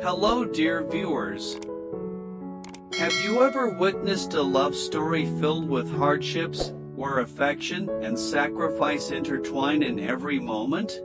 Hello dear viewers. Have you ever witnessed a love story filled with hardships, where affection and sacrifice intertwine in every moment?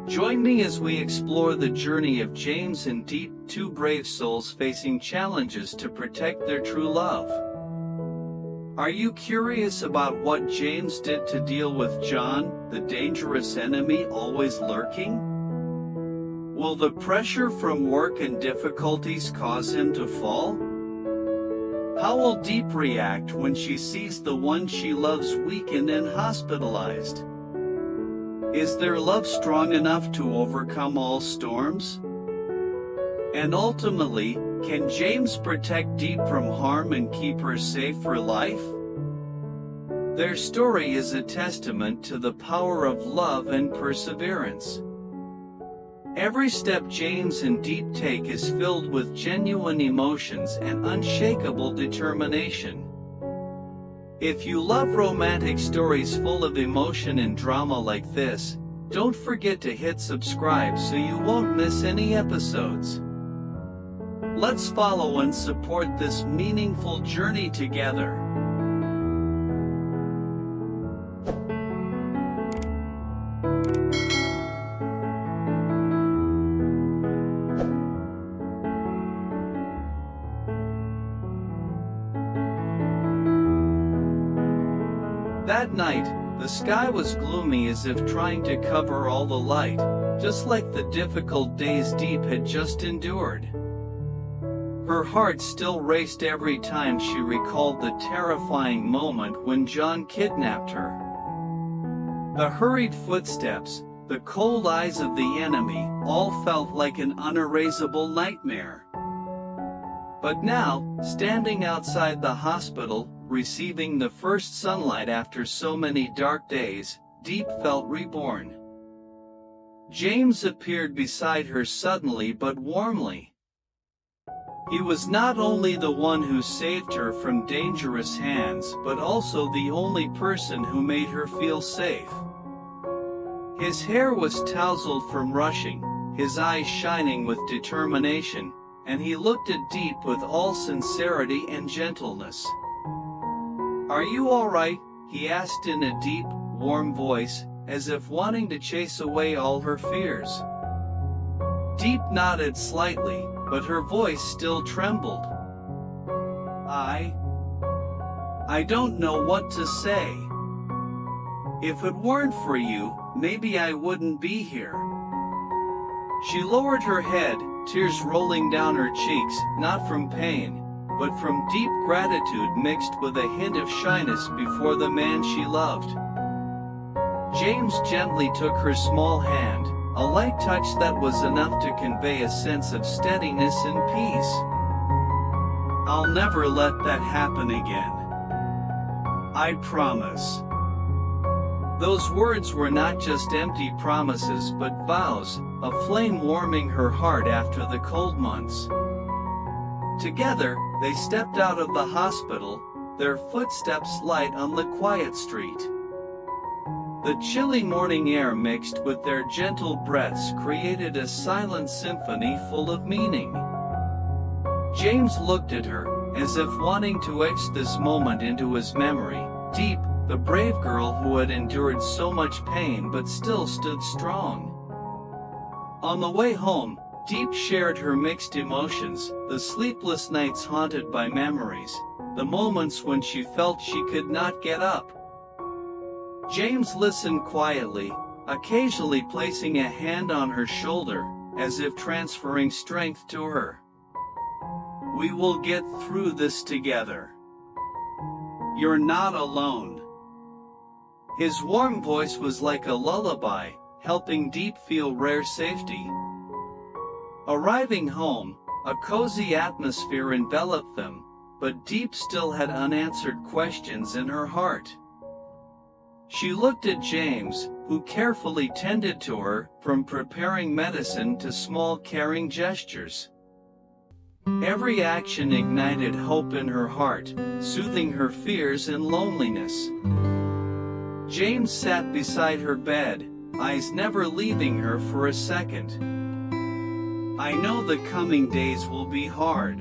Join me as we explore the journey of James and Deep, two brave souls facing challenges to protect their true love. Are you curious about what James did to deal with John, the dangerous enemy always lurking? Will the pressure from work and difficulties cause him to fall? How will Deep react when she sees the one she loves weakened and hospitalized? Is their love strong enough to overcome all storms? And ultimately, can James protect Deep from harm and keep her safe for life? Their story is a testament to the power of love and perseverance. Every step James and Deep take is filled with genuine emotions and unshakable determination. If you love romantic stories full of emotion and drama like this, don't forget to hit subscribe so you won't miss any episodes. Let's follow and support this meaningful journey together. That night, the sky was gloomy as if trying to cover all the light, just like the difficult days Deep had just endured. Her heart still raced every time she recalled the terrifying moment when John kidnapped her. The hurried footsteps, the cold eyes of the enemy, all felt like an unerasable nightmare. But now, standing outside the hospital, receiving the first sunlight after so many dark days, Deep felt reborn. James appeared beside her suddenly but warmly. He was not only the one who saved her from dangerous hands but also the only person who made her feel safe. His hair was tousled from rushing, his eyes shining with determination, and he looked at Deep with all sincerity and gentleness. "Are you all right?" he asked in a deep, warm voice, as if wanting to chase away all her fears. Deep nodded slightly, but her voice still trembled. I don't know what to say. If it weren't for you, maybe I wouldn't be here." She lowered her head, tears rolling down her cheeks, not from pain, but from deep gratitude mixed with a hint of shyness before the man she loved. James gently took her small hand, a light touch that was enough to convey a sense of steadiness and peace. "I'll never let that happen again. I promise." Those words were not just empty promises but vows, a flame warming her heart after the cold months. Together, they stepped out of the hospital, their footsteps light on the quiet street. The chilly morning air mixed with their gentle breaths created a silent symphony full of meaning. James looked at her, as if wanting to etch this moment into his memory. Deep, the brave girl who had endured so much pain but still stood strong. On the way home, Deep shared her mixed emotions, the sleepless nights haunted by memories, the moments when she felt she could not get up. James listened quietly, occasionally placing a hand on her shoulder, as if transferring strength to her. "We will get through this together. You're not alone." His warm voice was like a lullaby, helping Deep feel rare safety. Arriving home, a cozy atmosphere enveloped them, but Deep still had unanswered questions in her heart. She looked at James, who carefully tended to her, from preparing medicine to small caring gestures. Every action ignited hope in her heart, soothing her fears and loneliness. James sat beside her bed, eyes never leaving her for a second. I know the coming days will be hard.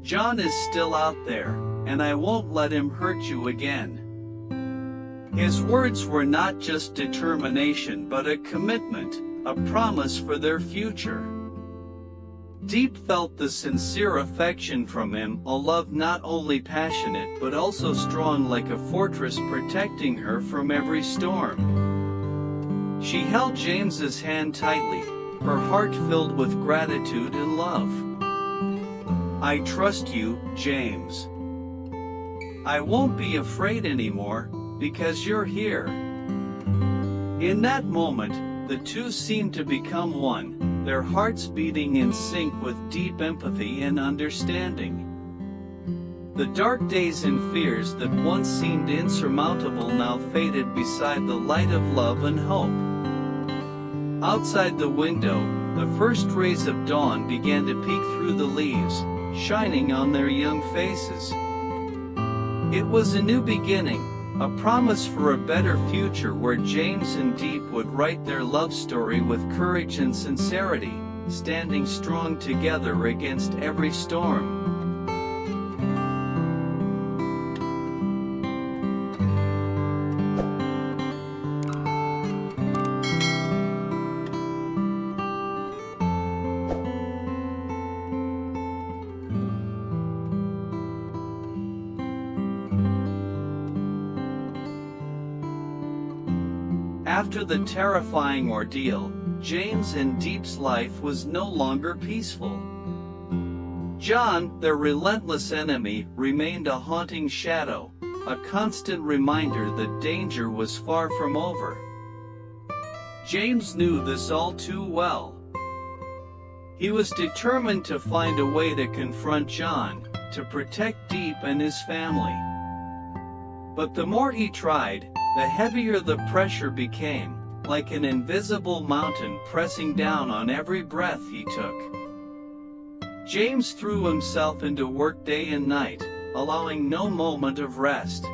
John is still out there, and I won't let him hurt you again." His words were not just determination but a commitment, a promise for their future. Deep felt the sincere affection from him, a love not only passionate but also strong, like a fortress protecting her from every storm. She held James's hand tightly, her heart filled with gratitude and love. "I trust you, James. I won't be afraid anymore, because you're here." In that moment, the two seemed to become one, their hearts beating in sync with deep empathy and understanding. The dark days and fears that once seemed insurmountable now faded beside the light of love and hope. Outside the window, the first rays of dawn began to peek through the leaves, shining on their young faces. It was a new beginning, a promise for a better future where James and Deep would write their love story with courage and sincerity, standing strong together against every storm. After the terrifying ordeal, James and Deep's life was no longer peaceful. John, their relentless enemy, remained a haunting shadow, a constant reminder that danger was far from over. James knew this all too well. He was determined to find a way to confront John, to protect Deep and his family. But the more he tried, the heavier the pressure became, like an invisible mountain pressing down on every breath he took. James threw himself into work day and night, allowing no moment of rest.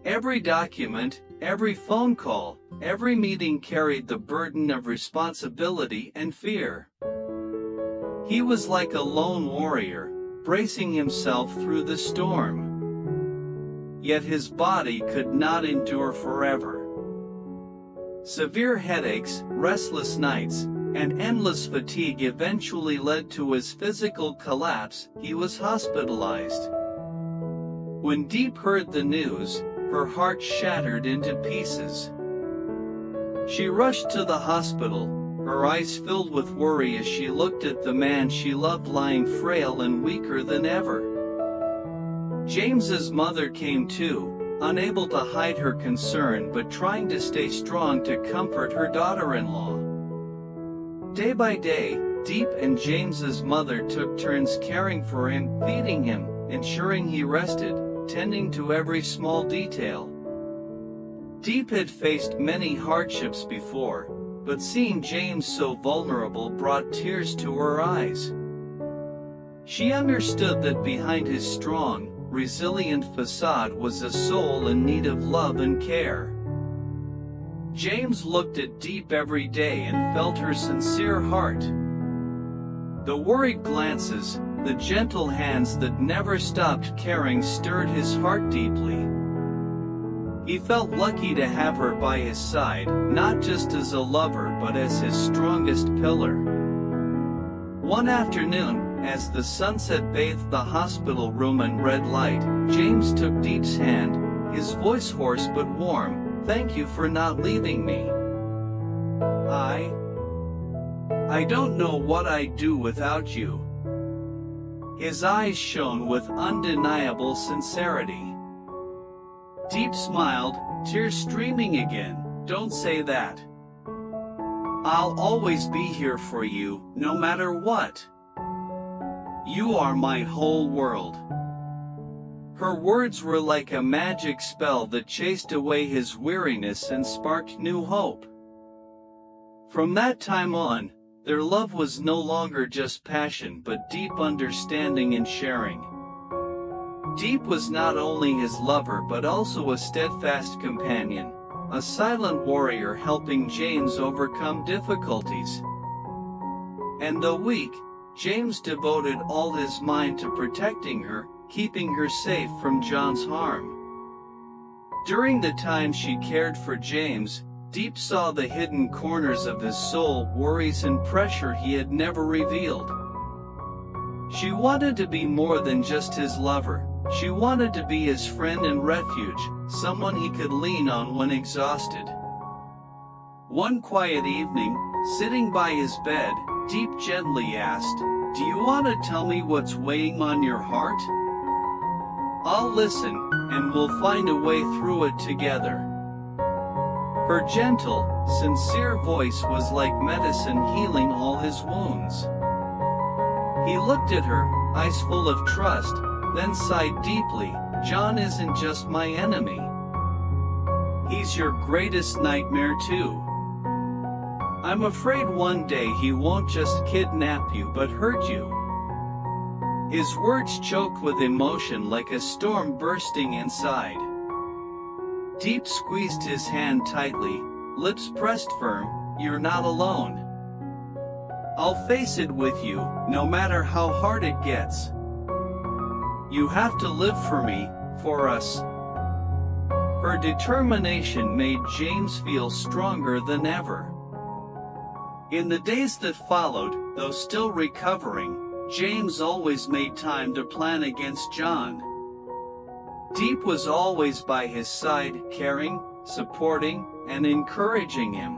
Every document, every phone call, every meeting carried the burden of responsibility and fear. He was like a lone warrior, bracing himself through the storm. Yet his body could not endure forever. Severe headaches, restless nights, and endless fatigue eventually led to his physical collapse. He was hospitalized. When Deep heard the news, her heart shattered into pieces. She rushed to the hospital, her eyes filled with worry as she looked at the man she loved lying frail and weaker than ever. James's mother came too, unable to hide her concern but trying to stay strong to comfort her daughter-in-law. Day by day, Deep and James's mother took turns caring for him, feeding him, ensuring he rested, tending to every small detail. Deep had faced many hardships before, but seeing James so vulnerable brought tears to her eyes. She understood that behind his strong, resilient facade was a soul in need of love and care. James looked at Deep every day and felt her sincere heart. The worried glances, the gentle hands that never stopped caring stirred his heart deeply. He felt lucky to have her by his side, not just as a lover but as his strongest pillar. One afternoon, as the sunset bathed the hospital room in red light, James took Deep's hand, his voice hoarse but warm. "Thank you for not leaving me. I don't know what I'd do without you." His eyes shone with undeniable sincerity. Deep smiled, tears streaming again. "Don't say that. I'll always be here for you, no matter what. You are my whole world." Her words were like a magic spell that chased away his weariness and sparked new hope. From that time on, their love was no longer just passion but deep understanding and sharing. Deep was not only his lover but also a steadfast companion, a silent warrior helping James overcome difficulties. And though weak, James devoted all his mind to protecting her, keeping her safe from John's harm. During the time she cared for James, Deep saw the hidden corners of his soul, worries and pressure he had never revealed. She wanted to be more than just his lover. She wanted to be his friend and refuge, someone he could lean on when exhausted. One quiet evening, sitting by his bed, Deep gently asked, "Do you want to tell me what's weighing on your heart? I'll listen, and we'll find a way through it together." Her gentle, sincere voice was like medicine healing all his wounds. He looked at her, eyes full of trust, then sighed deeply. "John isn't just my enemy. He's your greatest nightmare too. I'm afraid one day he won't just kidnap you but hurt you." His words choked with emotion like a storm bursting inside. Deep squeezed his hand tightly, lips pressed firm. "You're not alone. I'll face it with you, no matter how hard it gets. You have to live for me, for us." Her determination made James feel stronger than ever. In the days that followed, though still recovering, James always made time to plan against John. Deep was always by his side, caring, supporting, and encouraging him.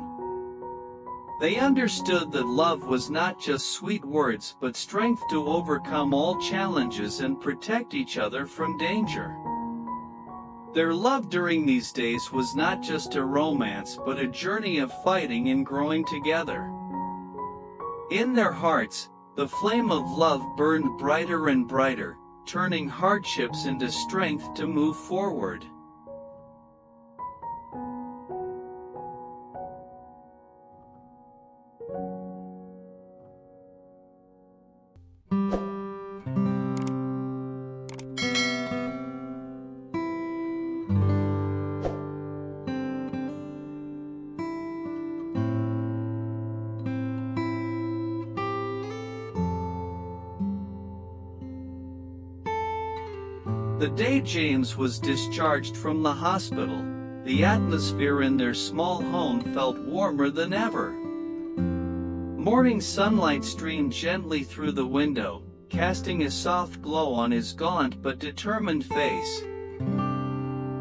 They understood that love was not just sweet words but strength to overcome all challenges and protect each other from danger. Their love during these days was not just a romance but a journey of fighting and growing together. In their hearts, the flame of love burned brighter and brighter, turning hardships into strength to move forward. The day James was discharged from the hospital, the atmosphere in their small home felt warmer than ever. Morning sunlight streamed gently through the window, casting a soft glow on his gaunt but determined face.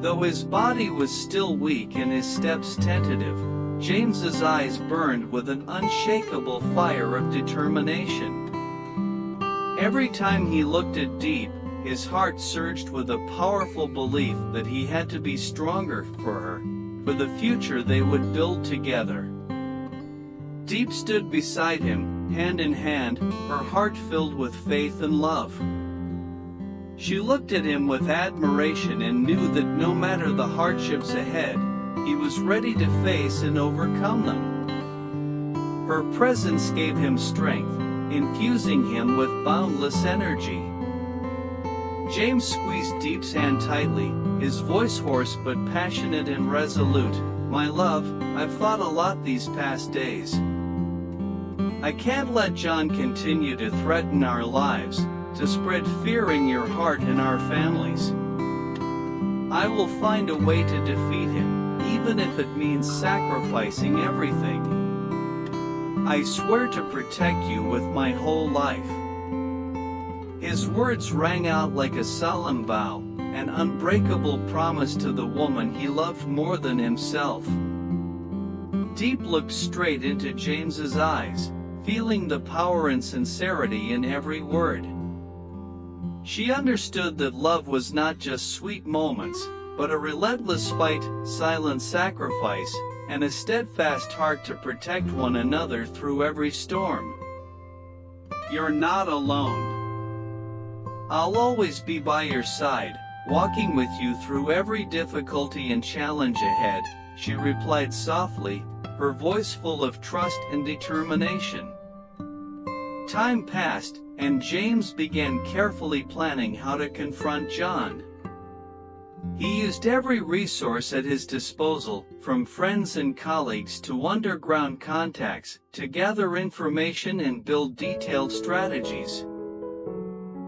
Though his body was still weak and his steps tentative, James's eyes burned with an unshakable fire of determination. Every time he looked at Deep, his heart surged with a powerful belief that he had to be stronger for her, for the future they would build together. Deep stood beside him, hand in hand, her heart filled with faith and love. She looked at him with admiration and knew that no matter the hardships ahead, he was ready to face and overcome them. Her presence gave him strength, infusing him with boundless energy. James squeezed Deep's hand tightly, his voice hoarse but passionate and resolute. "My love, I've thought a lot these past days. I can't let John continue to threaten our lives, to spread fear in your heart and our families. I will find a way to defeat him, even if it means sacrificing everything. I swear to protect you with my whole life." His words rang out like a solemn vow, an unbreakable promise to the woman he loved more than himself. Deep looked straight into James's eyes, feeling the power and sincerity in every word. She understood that love was not just sweet moments, but a relentless fight, silent sacrifice, and a steadfast heart to protect one another through every storm. "You're not alone. I'll always be by your side, walking with you through every difficulty and challenge ahead," she replied softly, her voice full of trust and determination. Time passed, and James began carefully planning how to confront John. He used every resource at his disposal, from friends and colleagues to underground contacts, to gather information and build detailed strategies.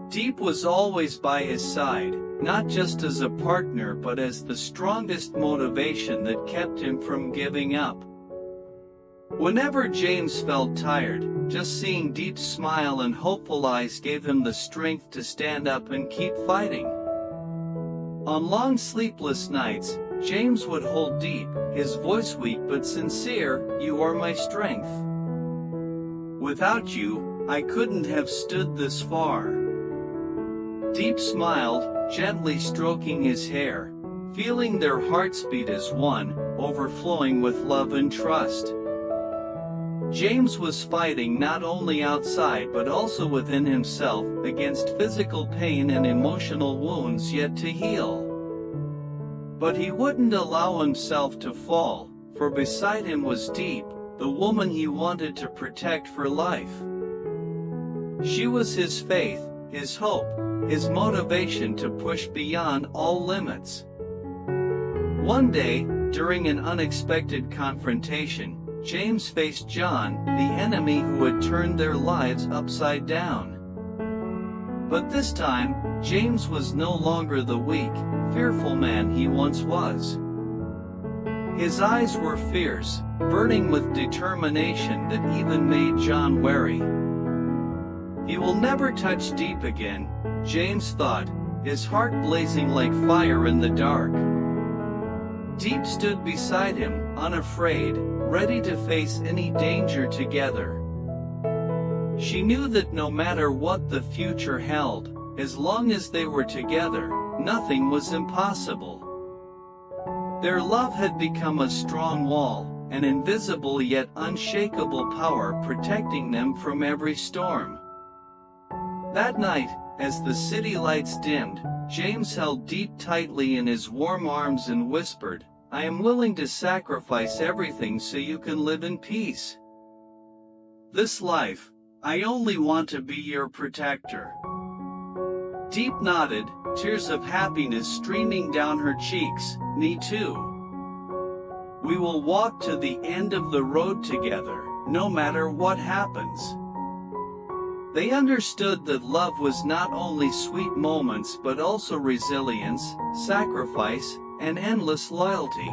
Deep was always by his side, not just as a partner but as the strongest motivation that kept him from giving up. Whenever James felt tired, just seeing Deep's smile and hopeful eyes gave him the strength to stand up and keep fighting. On long sleepless nights, James would hold Deep, his voice weak but sincere, "You are my strength. Without you, I couldn't have stood this far." Deep smiled, gently stroking his hair, feeling their hearts beat as one, overflowing with love and trust. James was fighting not only outside but also within himself, against physical pain and emotional wounds yet to heal. But he wouldn't allow himself to fall, for beside him was Deep, the woman he wanted to protect for life. She was his faith, his hope, his motivation to push beyond all limits. One day, during an unexpected confrontation, James faced John, the enemy who had turned their lives upside down. But this time, James was no longer the weak, fearful man he once was. His eyes were fierce, burning with determination that even made John wary. He will never touch Deep again, James thought, his heart blazing like fire in the dark. Deep stood beside him, unafraid, ready to face any danger together. She knew that no matter what the future held, as long as they were together, nothing was impossible. Their love had become a strong wall, an invisible yet unshakable power protecting them from every storm. That night, as the city lights dimmed, James held Deep tightly in his warm arms and whispered, "I am willing to sacrifice everything so you can live in peace. This life, I only want to be your protector." Deep nodded, tears of happiness streaming down her cheeks. "Me too. We will walk to the end of the road together, no matter what happens." They understood that love was not only sweet moments but also resilience, sacrifice, and endless loyalty.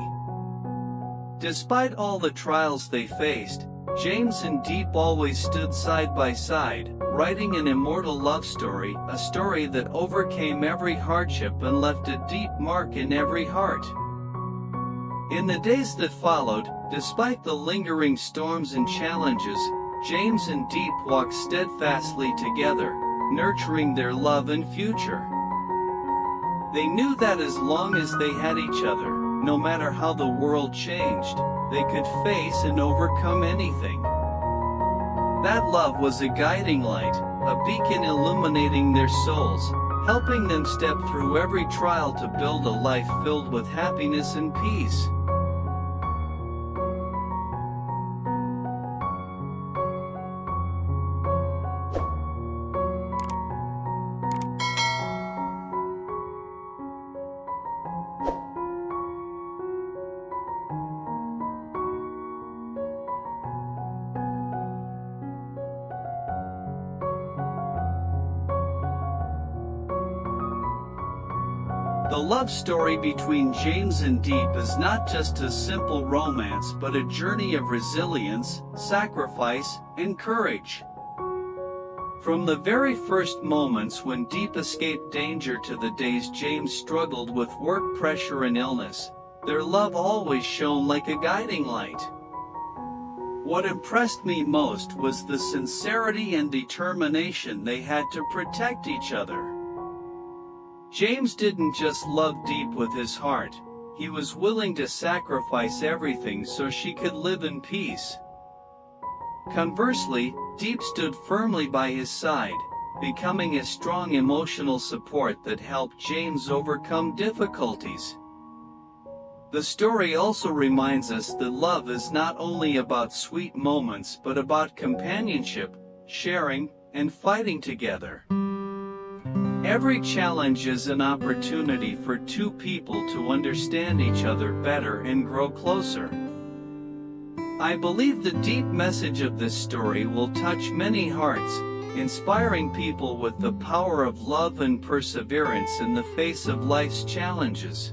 Despite all the trials they faced, James and Deep always stood side by side, writing an immortal love story, a story that overcame every hardship and left a deep mark in every heart. In the days that followed, despite the lingering storms and challenges, James and Deep walked steadfastly together, nurturing their love and future. They knew that as long as they had each other, no matter how the world changed, they could face and overcome anything. That love was a guiding light, a beacon illuminating their souls, helping them step through every trial to build a life filled with happiness and peace. The love story between James and Deep is not just a simple romance but a journey of resilience, sacrifice, and courage. From the very first moments when Deep escaped danger to the days James struggled with work pressure and illness, their love always shone like a guiding light. What impressed me most was the sincerity and determination they had to protect each other. James didn't just love Deep with his heart, he was willing to sacrifice everything so she could live in peace. Conversely, Deep stood firmly by his side, becoming a strong emotional support that helped James overcome difficulties. The story also reminds us that love is not only about sweet moments but about companionship, sharing, and fighting together. Every challenge is an opportunity for two people to understand each other better and grow closer. I believe the deep message of this story will touch many hearts, inspiring people with the power of love and perseverance in the face of life's challenges.